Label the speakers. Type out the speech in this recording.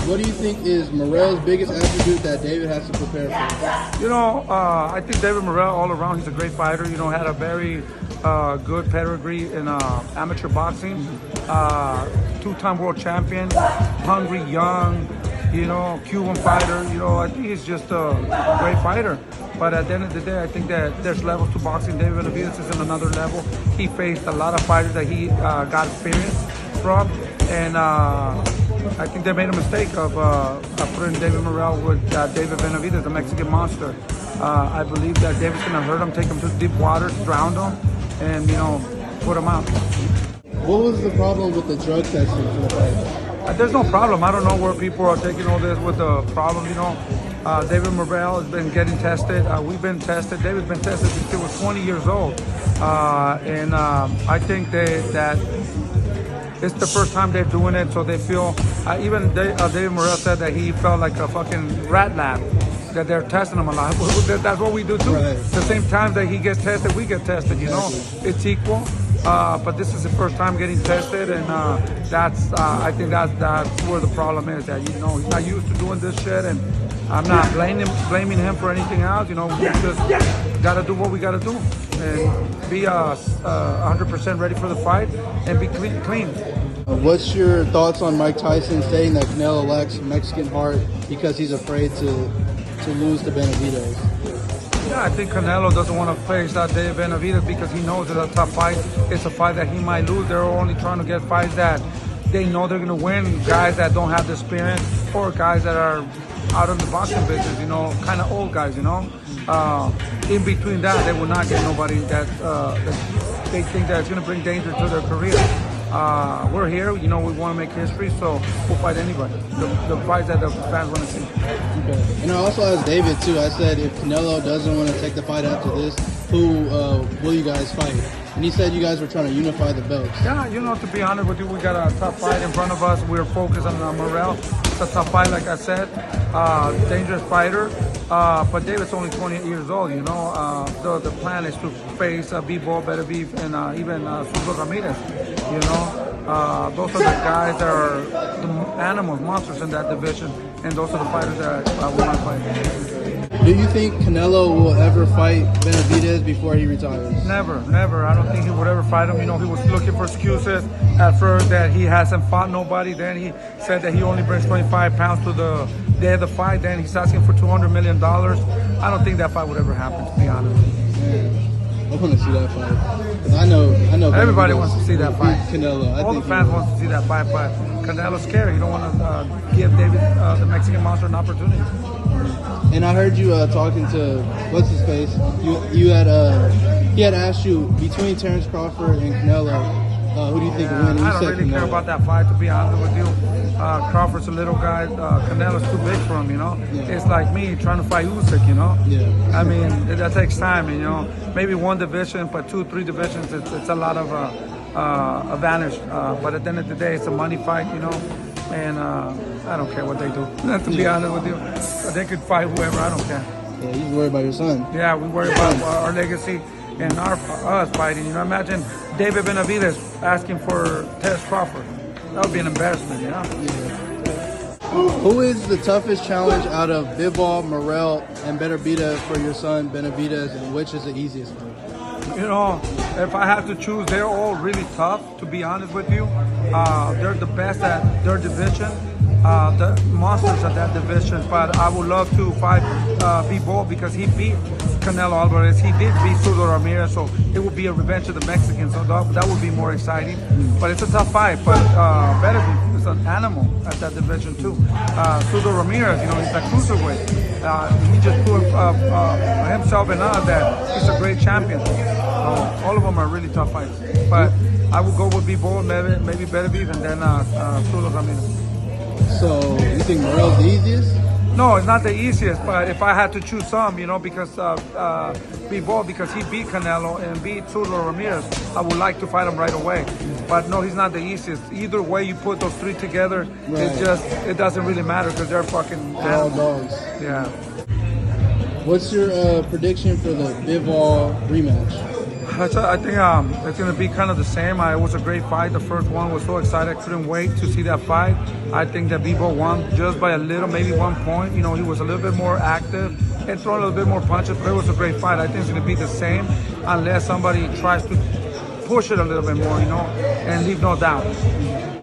Speaker 1: What do you think is Morel's biggest attribute that David has to prepare for?
Speaker 2: You know, I think David Morrell, all around, he's a great fighter. You know, had a very good pedigree in amateur boxing. Two-time world champion, hungry, young, you know, Cuban fighter. You know, I think he's just a great fighter. But at the end of the day, I think that there's levels to boxing. David Benavidez is in another level. He faced a lot of fighters that he got experience from. And I think they made a mistake of putting David Morel with David Benavidez, the Mexican monster. I believe that David's going to hurt him, take him to deep waters, drown him, and, you know, put him out.
Speaker 1: What was the problem with the drug testing for the fight?
Speaker 2: There's no problem. I don't know where people are taking all this with the problem, you know. David Morel has been getting tested. We've been tested. David's been tested since he was 20 years old. And I think that it's the first time they're doing it, so they feel, even David Morel said that he felt like a fucking rat lab, that they're testing him a lot. That's what we do too.
Speaker 1: Right.
Speaker 2: The same time that he gets tested, we get tested, you know. It's equal. But this is the first time getting tested, and I think that's where the problem is, that, you know, he's not used to doing this shit, and I'm not blaming him for anything else. You know, we just got to do what we got to do and be 100% ready for the fight and be clean.
Speaker 1: What's your thoughts on Mike Tyson saying that Canelo lacks Mexican heart because he's afraid to lose to Benavidez?
Speaker 2: Yeah, I think Canelo doesn't want to face David Benavidez because he knows it's a tough fight. It's a fight that he might lose. They're only trying to get fights that they know they're going to win, guys that don't have the experience or guys that are out of the boxing business, you know, kind of old guys, you know. In between that, they will not get nobody that they think that it's going to bring danger to their career. We're here, you know, we want to make history, so we'll fight anybody. The fights that the fans want to see.
Speaker 1: Okay. And I also asked David, too, I said, if Canelo doesn't want to take the fight after this, who will you guys fight? And he said you guys were trying to unify the belts.
Speaker 2: Yeah, you know, to be honest with you, we got a tough fight in front of us. We're focused on Morel. It's a tough fight, like I said. Dangerous fighter. But David's only 28 years old, you know. The plan is to face Bivol, and even Bivol and Ramirez, you know. Those are the guys that are the animals, monsters in that division. And those are the fighters that we want to fight.
Speaker 1: Do you think Canelo will ever fight Benavidez before he retires?
Speaker 2: Never, never. I don't think he would ever fight him. You know, he was looking for excuses at first that he hasn't fought nobody. Then he said that he only brings 25 pounds to the day of the fight. Then he's asking for $200 million. I don't think that fight would ever happen, to be honest.
Speaker 1: Man, I want to see that fight. 'Cause I know.
Speaker 2: Everybody wants to see that fight.
Speaker 1: Canelo.
Speaker 2: All the fans want to see that fight, but Canelo's scary. You don't want to give David, the Mexican monster, an opportunity.
Speaker 1: And I heard you talking to what's his face. You had he had asked you between Terrence Crawford and Canelo, who do you think will win?
Speaker 2: I don't really care about that fight, to be honest with you. Crawford's a little guy. Canelo's too big for him, you know. Yeah. It's like me trying to fight Usyk, you know.
Speaker 1: Yeah.
Speaker 2: I mean, that takes time, you know. Maybe one division, but 2-3 divisions, it's a lot of advantage. But at the end of the day, it's a money fight, you know. And I don't care what they do, to be honest with you. They could fight whoever, I don't care.
Speaker 1: Yeah, you worry about your son.
Speaker 2: Yeah, we worry about our legacy and us fighting. You know, imagine David Benavidez asking for Terrence Crawford. That would be an embarrassment, you know?
Speaker 1: Yeah. Who is the toughest challenge out of Bivol, Morrell, and Benavidez for your son, Benavidez, and which is the easiest one?
Speaker 2: You know, if I have to choose, they're all really tough, to be honest with you. They're the best at their division, the monsters at that division. But I would love to fight Bivol because he beat Canelo Alvarez. He did beat Bivol and Ramirez, so it would be a revenge of the Mexicans. So that would be more exciting. But it's a tough fight. But Benavidez is an animal at that division too. Bivol and Ramirez, you know, he's a cruiserweight. He just proved himself and us that he's a great champion. All of them are really tough fights. But I would go with Bivol, maybe Benavidez, and then Bivol and Ramirez.
Speaker 1: So you think Morrell's the easiest?
Speaker 2: No, it's not the easiest, but if I had to choose some, you know, because Bivol, because he beat Canelo and beat Bivol Ramirez, I would like to fight him right away. But no, he's not the easiest. Either way you put those three together, it doesn't really matter because they're fucking
Speaker 1: all dogs.
Speaker 2: Yeah.
Speaker 1: What's your prediction for the Bivol rematch?
Speaker 2: I think it's going to be kind of the same. It was a great fight. The first one was so excited. I couldn't wait to see that fight. I think that Bivol won just by a little, maybe 1 point. You know, he was a little bit more active and throwing a little bit more punches, but it was a great fight. I think it's going to be the same unless somebody tries to push it a little bit more, you know, and leave no doubt.